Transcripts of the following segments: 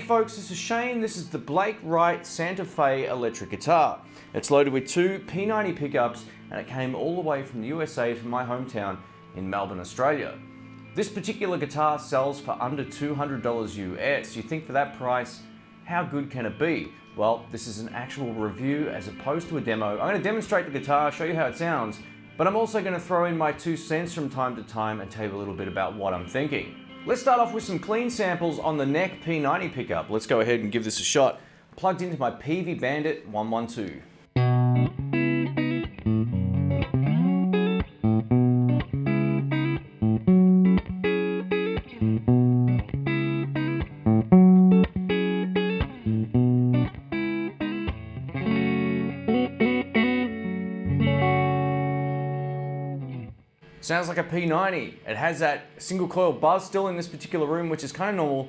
folks, this is Shane. This is the Wright Santa Fe electric guitar. It's loaded with two P90 pickups and it came all the way from the USA from my hometown in Melbourne, Australia. This particular guitar sells for under $200 US. You think for that price, how good can it be? Well, this is an actual review as opposed to a demo. I'm going to demonstrate the guitar, show you how it sounds, but I'm also going to throw in my 2 cents from time to time and tell you a little bit about what I'm thinking. Let's start off with some clean samples on the neck P90 pickup. Let's go ahead and give this a shot. Plugged into my PV Bandit 112. Sounds like a P90. It has that single coil buzz still in this particular room, which is kind of normal,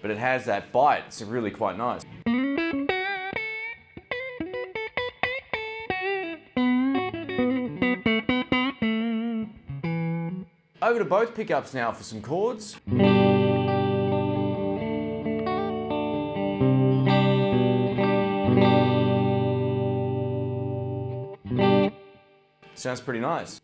but it has that bite. It's really quite nice. Over to both pickups now for some chords. Sounds pretty nice.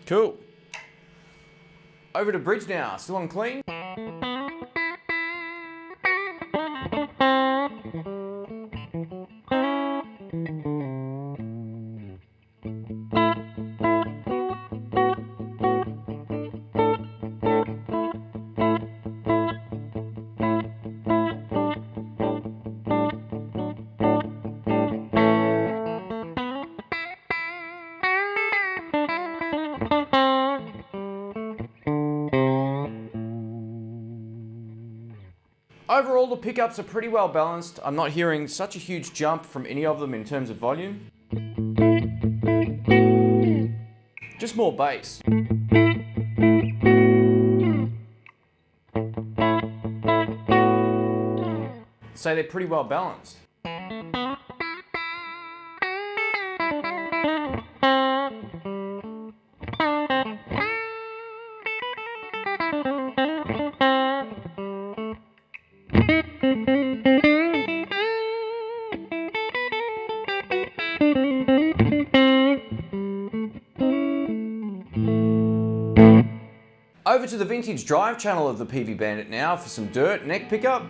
Cool. Over to bridge now, still on clean. Overall, the pickups are pretty well balanced. I'm not hearing such a huge jump from any of them in terms of volume. Just more bass. So they're pretty well balanced. Over to the vintage drive channel of the PV Bandit now for some dirt neck pickup.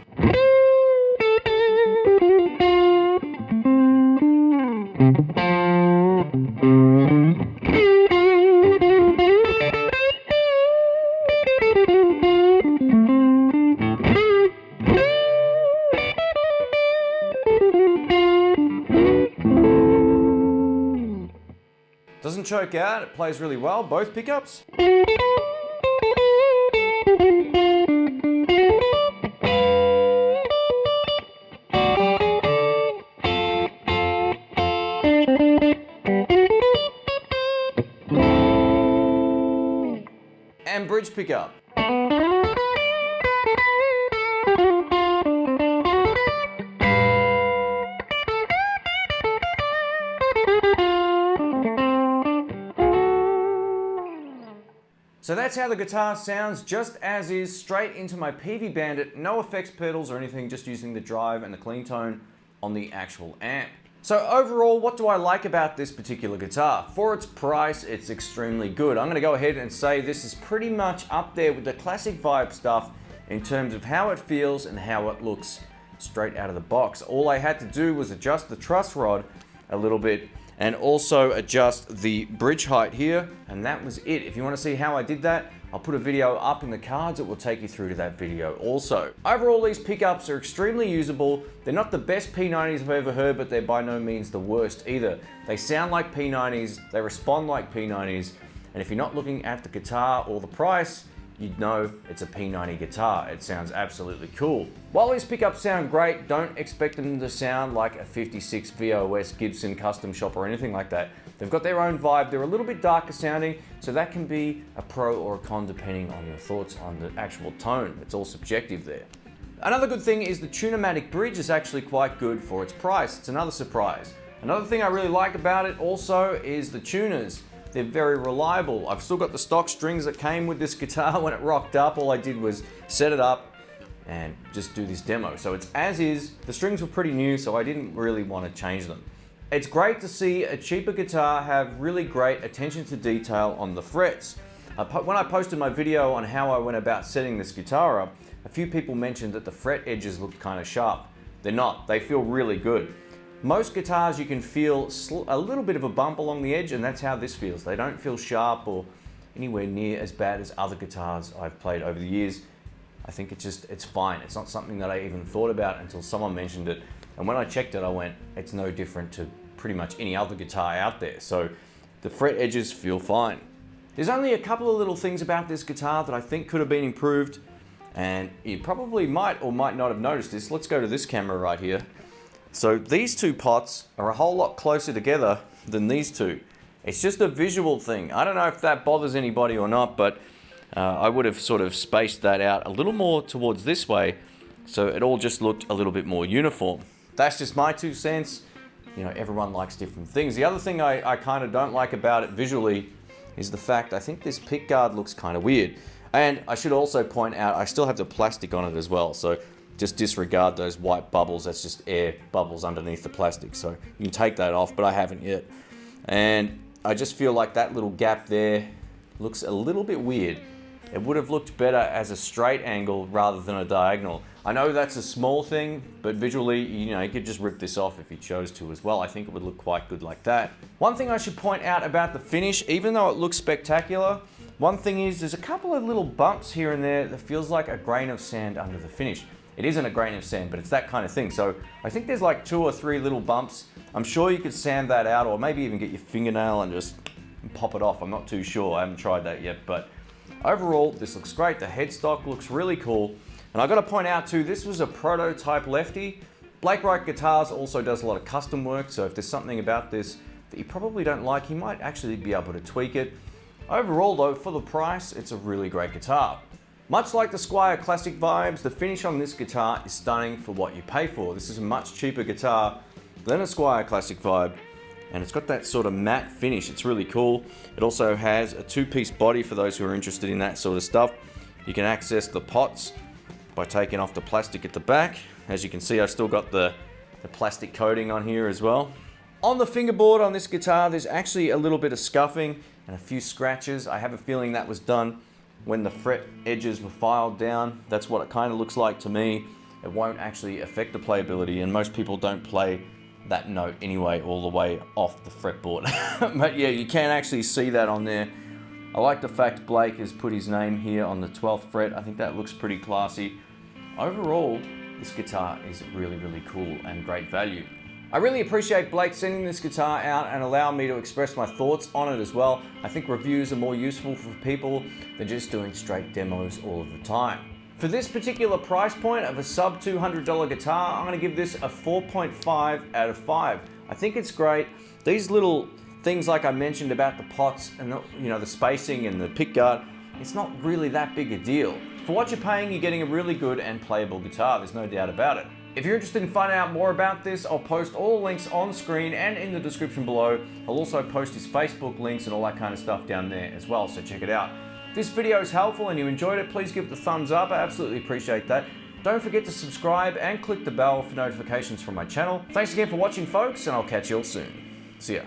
Doesn't choke out, it plays really well, both pickups. And bridge pickup. So that's how the guitar sounds, just as is, straight into my PV Bandit, no effects pedals or anything, just using the drive and the clean tone on the actual amp. So overall, what do I like about this particular guitar? For its price, it's extremely good. I'm gonna go ahead and say this is pretty much up there with the classic vibe stuff in terms of how it feels and how it looks straight out of the box. All I had to do was adjust the truss rod a little bit and also adjust the bridge height here, and that was it. If you want to see how I did that, I'll put a video up in the cards that will take you through to that video also. Overall, these pickups are extremely usable. They're not the best P90s I've ever heard, but they're by no means the worst either. They sound like P90s, they respond like P90s, and if you're not looking at the guitar or the price, you'd know it's a P90 guitar. It sounds absolutely cool. While these pickups sound great, don't expect them to sound like a 56 VOS Gibson custom shop or anything like that. They've got their own vibe. They're a little bit darker sounding, so that can be a pro or a con depending on your thoughts on the actual tone. It's all subjective there. Another good thing is the Tune-o-matic bridge is actually quite good for its price. It's another surprise. Another thing I really like about it also is the tuners. They're very reliable. I've still got the stock strings that came with this guitar when it rocked up. All I did was set it up and just do this demo. So it's as is. The strings were pretty new, so I didn't really want to change them. It's great to see a cheaper guitar have really great attention to detail on the frets. When I posted my video on how I went about setting this guitar up, a few people mentioned that the fret edges looked kind of sharp. They're not. They feel really good. Most guitars you can feel a little bit of a bump along the edge, and that's how this feels. They don't feel sharp or anywhere near as bad as other guitars I've played over the years. I think it's fine. It's not something that I even thought about until someone mentioned it. And when I checked it, I went, it's no different to pretty much any other guitar out there. So the fret edges feel fine. There's only a couple of little things about this guitar that I think could have been improved, and you probably might or might not have noticed this. Let's go to this camera right here. So these two pots are a whole lot closer together than these two. It's just a visual thing. I don't know if that bothers anybody or not, but I would have sort of spaced that out a little more towards this way, so it all just looked a little bit more uniform. That's just my 2 cents. You know, everyone likes different things. The other thing I kind of don't like about it visually is the fact I think this pickguard looks kind of weird. And I should also point out, I still have the plastic on it as well, so just disregard those white bubbles. That's just air bubbles underneath the plastic, so you can take that off, but I haven't yet. And I just feel like that little gap there looks a little bit weird. It would have looked better as a straight angle rather than a diagonal. I know that's a small thing, but visually, you know, you could just rip this off if you chose to as well. I think it would look quite good like that. One thing I should point out about the finish, even though it looks spectacular, one thing is there's a couple of little bumps here and there that feels like a grain of sand under the finish. It isn't a grain of sand, but it's that kind of thing. So I think there's like 2 or 3 little bumps. I'm sure you could sand that out, or maybe even get your fingernail and just pop it off. I'm not too sure. I haven't tried that yet, but overall, this looks great. The headstock looks really cool. And I got to point out too, this was a prototype lefty. Wright Guitars also does a lot of custom work, so if there's something about this that you probably don't like, he might actually be able to tweak it. Overall though, for the price, it's a really great guitar. Much like the Squier Classic vibes, the finish on this guitar is stunning for what you pay for. This is a much cheaper guitar than a Squier Classic vibe, and it's got that sort of matte finish. It's really cool. It also has a 2-piece body for those who are interested in that sort of stuff. You can access the pots by taking off the plastic at the back. As you can see, I've still got the plastic coating on here as well. On the fingerboard on this guitar, there's actually a little bit of scuffing and a few scratches. I have a feeling that was done when the fret edges were filed down. That's what it kind of looks like to me. It won't actually affect the playability, and most people don't play that note anyway all the way off the fretboard. But yeah, you can actually see that on there. I like the fact Blake has put his name here on the 12th fret. I think that looks pretty classy. Overall, this guitar is really, really cool and great value. I really appreciate Blake sending this guitar out and allowing me to express my thoughts on it as well. I think reviews are more useful for people than just doing straight demos all of the time. For this particular price point of a sub $200 guitar, I'm going to give this a 4.5 out of 5. I think it's great. These little things like I mentioned about the pots and the spacing and the pickguard, it's not really that big a deal. For what you're paying, you're getting a really good and playable guitar, there's no doubt about it. If you're interested in finding out more about this, I'll post all the links on screen and in the description below. I'll also post his Facebook links and all that kind of stuff down there as well, so check it out. If this video is helpful and you enjoyed it, please give it a thumbs up. I absolutely appreciate that. Don't forget to subscribe and click the bell for notifications from my channel. Thanks again for watching, folks, and I'll catch you all soon. See ya.